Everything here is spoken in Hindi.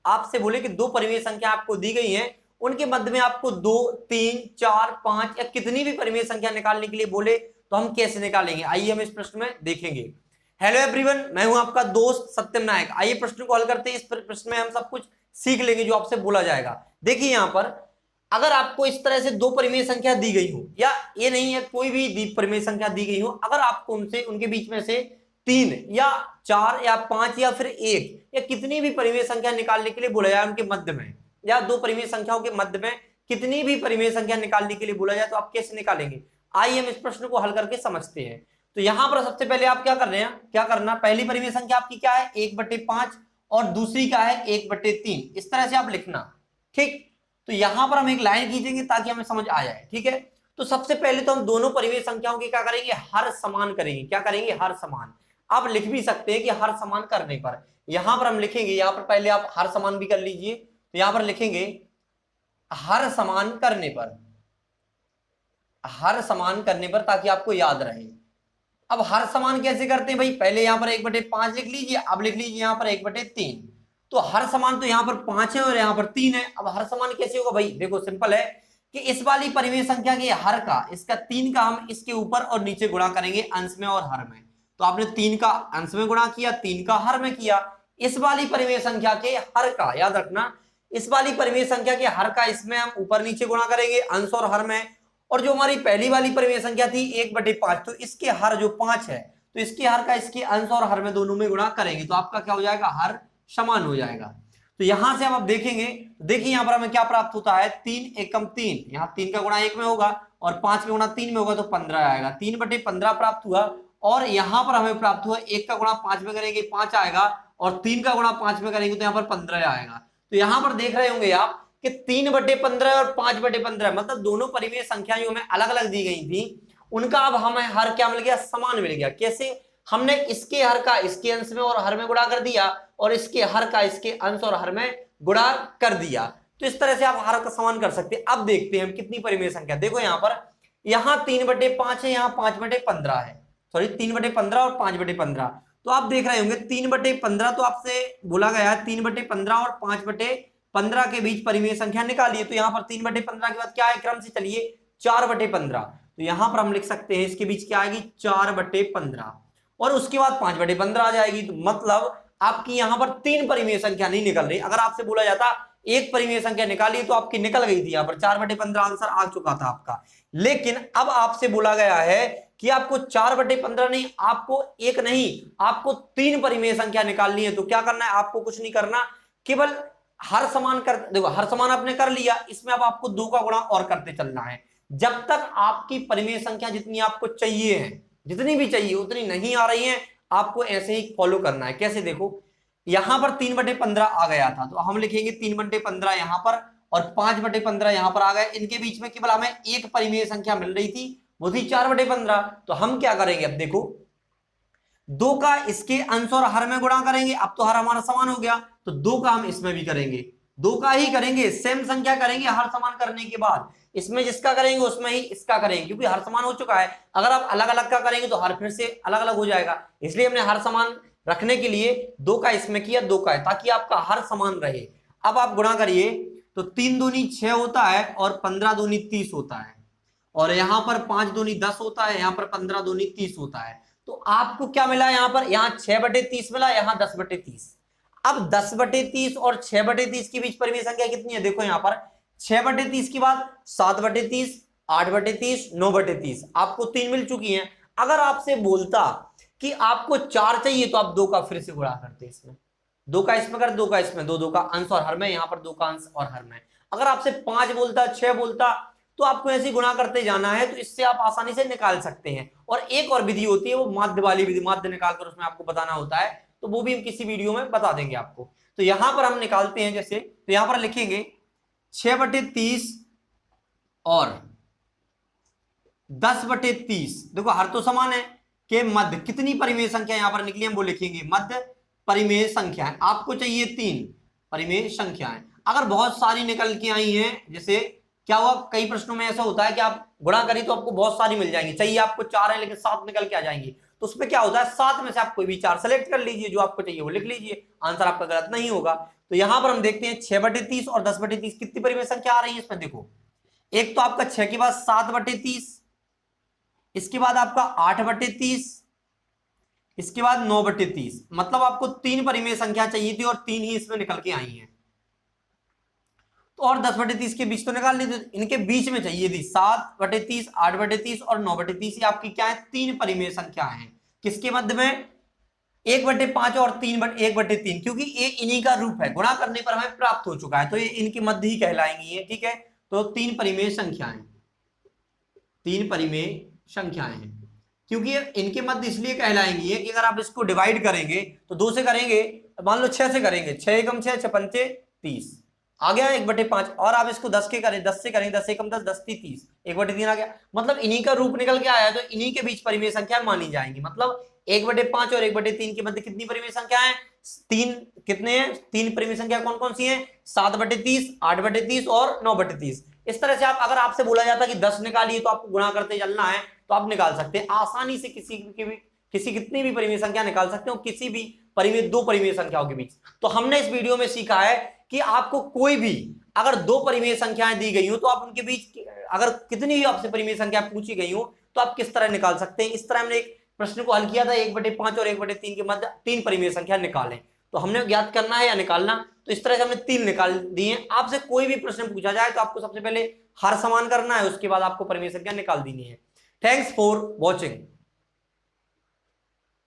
आपसे बोले कि दो परिमेय संख्या आपको दी गई है, उनके मध्य में आपको 2, 3, 4, 5 या कितनी भी परिमेय संख्या निकालने के लिए बोले तो हम कैसे निकालेंगे, आइए हम इस प्रश्न में देखेंगे। हेलो एवरीवन, मैं हूं आपका दोस्त सत्यम नायक। आइए प्रश्न को हल करते हैं। इस प्रश्न में हम सब कुछ सीख लेंगे जो आपसे बोला जाएगा। देखिए यहां पर अगर आपको इस तरह से दो परिमेय संख्या दी गई हो, या ये नहीं है कोई भी परिमेय संख्या दी गई हो, अगर आपको उनके बीच में से 3 या 4 या 5 या फिर 1 या कितनी भी परिमेय संख्या निकालने के लिए बोला जाए उनके मध्य में, या दो परिमेय संख्याओं के मध्य में कितनी भी परिमेय संख्या निकालने के लिए बोला जाए तो आप कैसे निकालेंगे, आइए हम इस प्रश्न को हल करके समझते हैं। तो यहां पर सबसे पहले आप क्या कर रहे हैं, क्या करना, पहली परिमेय संख्या आपकी क्या है 1/5 और दूसरी क्या है 1/3, इस तरह से आप लिखना। ठीक, तो यहां पर हम एक लाइन खींचेंगे ताकि हमें समझ आ जाए। ठीक है, तो सबसे पहले तो हम दोनों परिमेय संख्याओं की क्या करेंगे, हर समान करेंगे। क्या करेंगे, हर समान। आप लिख भी सकते हैं कि हर समान करने पर, यहां पर हम लिखेंगे, यहां पर पहले आप हर समान भी कर लीजिए, तो यहां पर लिखेंगे हर समान करने पर, हर समान करने पर, ताकि आपको याद रहे। अब हर समान कैसे करते हैं भाई, पहले यहां पर 1/5 लिख लीजिए, अब लिख लीजिए यहां पर 1/3। तो हर समान तो यहां पर 5 है और यहां पर 3 है। अब हर समान कैसे होगा भाई, देखो सिंपल है कि इस वाली परिमेय संख्या के हर का, इसका 3 का हम इसके ऊपर और नीचे गुणा करेंगे, अंश में और हर में। तो आपने 3 का अंश में गुणा किया, 3 का हर में किया। इस वाली परिमेय संख्या के हर का, याद रखना, इस वाली परिमेय संख्या के हर का इसमें हम ऊपर नीचे गुणा करेंगे, अंश और हर में। और जो हमारी पहली वाली परिमेय संख्या थी 1/5, तो इसके हर जो 5 है, तो इसके हर का इसके अंश और हर में दोनों में गुणा करेंगे, तो आपका क्या हो जाएगा, हर समान हो जाएगा। तो यहां से हम अब देखेंगे, देखिए यहां पर हमें क्या प्राप्त होता है, 3 एकम 3, यहां 3 का गुणा 1 में होगा और 5 का गुणा 3 में होगा, तो 15 आएगा। 3/15 प्राप्त हुआ। और यहां पर हमें प्राप्त हुआ 1 का गुणा 5 में करेंगे 5 आएगा, और 3 का गुणा 5 में करेंगे तो यहां पर 15 आएगा। तो यहां पर देख रहे होंगे आप कि 3/15 और 5/15, मतलब दोनों परिमेय संख्या जो हमें अलग अलग दी गई थी, उनका अब हमें हर क्या मिल गया, समान मिल गया। कैसे, हमने इसके हर का इसके अंश में और हर में गुणा कर दिया, और इसके हर का इसके अंश और हर में गुणा कर दिया। तो इस तरह से आप हर का समान कर सकते हैं। अब देखते हैं हम कितनी परिमेय संख्या, देखो यहां पर, यहां 3/5 है, यहां 5/15 है, सॉरी 3/15 और 5/15। तो आप देख रहे होंगे 3/15, तो आपसे बोला गया है 3/15 और 5/15 के बीच परिमेय संख्या निकालिए। तो यहां पर 3/15 के बाद क्या है, क्रम से चलिए 4/15। तो यहां पर हम लिख सकते हैं इसके बीच क्या आएगी, 4/15, और उसके बाद 5/15 आ जाएगी। तो मतलब आपकी यहां पर 3 परिमेय संख्या नहीं निकल रही। अगर आपसे बोला जाता एक परिमेय संख्या निकालिए तो आपकी निकल गई थी, यहां पर 4/15 आंसर आ चुका था आपका। लेकिन अब आपसे बोला गया है कि आपको 4/15 नहीं, आपको एक नहीं, आपको 3 परिमेय संख्या निकालनी है। तो क्या करना है, आपको कुछ नहीं करना, केवल हर समान कर, देखो हर समान आपने कर लिया, इसमें अब आपको 2 का गुणा और करते चलना है, जब तक आपकी परिमेय संख्या जितनी आपको चाहिए है, जितनी भी चाहिए उतनी नहीं आ रही है, आपको ऐसे ही फॉलो करना है। कैसे, देखो यहां पर 3/15 आ गया था, तो हम लिखेंगे 3/15 यहां पर, और 5/15 यहां पर आ गए। इनके बीच में केवल हमें एक परिमेय संख्या मिल रही थी, वो थी 4/15। तो हम क्या करेंगे, अब देखो 2 का इसके अंश और हर में गुणा करेंगे, अब तो हर हमारा समान हो गया, तो 2 का हम इसमें भी करेंगे, 2 का ही करेंगे, सेम संख्या करेंगे हर समान करने के बाद। इसमें जिसका करेंगे उसमें ही इसका करेंगे, क्योंकि हर समान हो चुका है। अगर आप अलग अलग का करेंगे तो हर फिर से अलग अलग हो जाएगा, इसलिए हमने हर समान रखने के लिए 2 का इसमें किया, 2 का है, ताकि आपका हर समान रहे। अब आप गुणा करिए, तो 3 दूनी 6 होता है, और 15 दूनी 30 होता है, और यहां पर 5 दूनी 10 होता है, यहां पर 15 दूनी 30 होता है। तो आपको क्या मिला यहां पर, यहां 6/30 मिला, यहां 10/30। अब 10/30 और 6/30 के बीच परिमेय संख्या कितनी है, देखो यहां पर 6/30 के बाद 7/30, 8/30, 9/30, आपको 3 मिल चुकी हैं। अगर आपसे बोलता कि आपको 4 चाहिए, तो आप 2 का फिर से गुणा करते, इसमें 2 का इसमें कर, 2 का इसमें, 2 का अंश और हर में, यहां पर 2 का अंश और हर में। अगर आपसे 5 बोलता, 6 बोलता, तो आपको ऐसे गुणा करते जाना है, तो इससे आप आसानी से निकाल सकते हैं। और एक और विधि होती है, वो माध्य वाली विधि, माध्य निकालकर उसमें आपको बताना होता है, तो वो भी हम किसी वीडियो में बता देंगे आपको। तो यहां पर हम निकालते हैं, जैसे तो यहां पर लिखेंगे 6/30 और 10/30, देखो हर तो समान है, के मध्य कितनी परिमेय संख्या यहां पर निकली, हम वो लिखेंगे मध्य परिमेय संख्याएं। आपको चाहिए 3 परिमेय संख्याएं। अगर बहुत सारी निकल के आई हैं, जैसे क्या हुआ, कई प्रश्नों में ऐसा होता है कि आप गुणा करें तो आपको बहुत सारी मिल जाएंगी, चाहिए आपको 4 है लेकिन 7 निकल के आ जाएंगी, तो उसमें क्या होता है, 7 में से आप कोई भी 4 सेलेक्ट कर लीजिए, जो आपको चाहिए वो लिख लीजिए, आंसर आपका गलत नहीं होगा। तो यहां पर हम देखते हैं 6/30 और 10/30 कितनी परिमेय संख्या आ रही है इसमें। देखो एक तो आपका 6 के बाद 7/30, इसके बाद आपका 8/30, इसके बाद 9/30, मतलब आपको 3 परिमेय संख्या चाहिए थी और 3 ही इसमें निकल के आई हैं। तो और 10/30 के बीच तो निकाल ली, तो इनके बीच में चाहिए थी 7/30, 8/30 और 9/30। ये आपकी क्या है, 3 परिमेय संख्या है। किसके मध्य में, 1/5 और 1/3, क्योंकि ये इन्हीं का रूप है, गुणा करने पर हमें प्राप्त हो चुका है, तो ये इनके मध्य ही कहलाएंगी ये, ठीक है। तो 3 परिमेय संख्याएं, 3 परिमेय संख्याएं हैं, क्योंकि इनके मध्य इसलिए कहलाएंगी है कि अगर आप इसको डिवाइड करेंगे तो 2 से करेंगे, मान लो 6 से करेंगे, 6 एकम 6, 6 पंचे 30 आ गया 1/5, और आप इसको 10 के करें, 10 से करेंगे, 10 एकम 10, 10 × 30, 1/3 आ गया। मतलब इन्हीं का रूप निकल के आया, तो इन्हीं के बीच परिमेय संख्या मानी जाएंगी। मतलब 1/5 और 1/3 के मध्य कितनी परिमेय संख्या है, 3। कितने हैं, 3 परिमेय संख्या कौन कौन सी हैं, 7/30, 8/30 और 9/30। इस तरह से आप, अगर आपसे बोला जाता कि 10 निकालिए तो आपको गुणा करते चलना है, तो आप निकाल सकते हैं आसानी से, किसी कितनी भी परिमेय संख्या निकाल सकते हो, किसी भी परिमेय, 2 परिमेय संख्याओं के बीच। तो हमने इस वीडियो में सीखा है कि आपको कोई भी अगर 2 परिमेय संख्याएं दी गई हो तो आप उनके बीच, अगर कितनी भी आपसे परिमेय संख्या पूछी गई हो तो आप किस तरह निकाल सकते हैं। इस तरह हमने एक प्रश्न को हल किया था, 1/5 और 1/3 के मध्य 3 परिमेय संख्या निकालें। तो हमने ज्ञात करना है या निकालना, तो इस तरह से हमने 3 निकाल दिए। आपसे कोई भी प्रश्न पूछा जाए तो आपको सबसे पहले हर समान करना है, उसके बाद आपको परिमेय संख्या निकाल देनी है। Thanks for watching.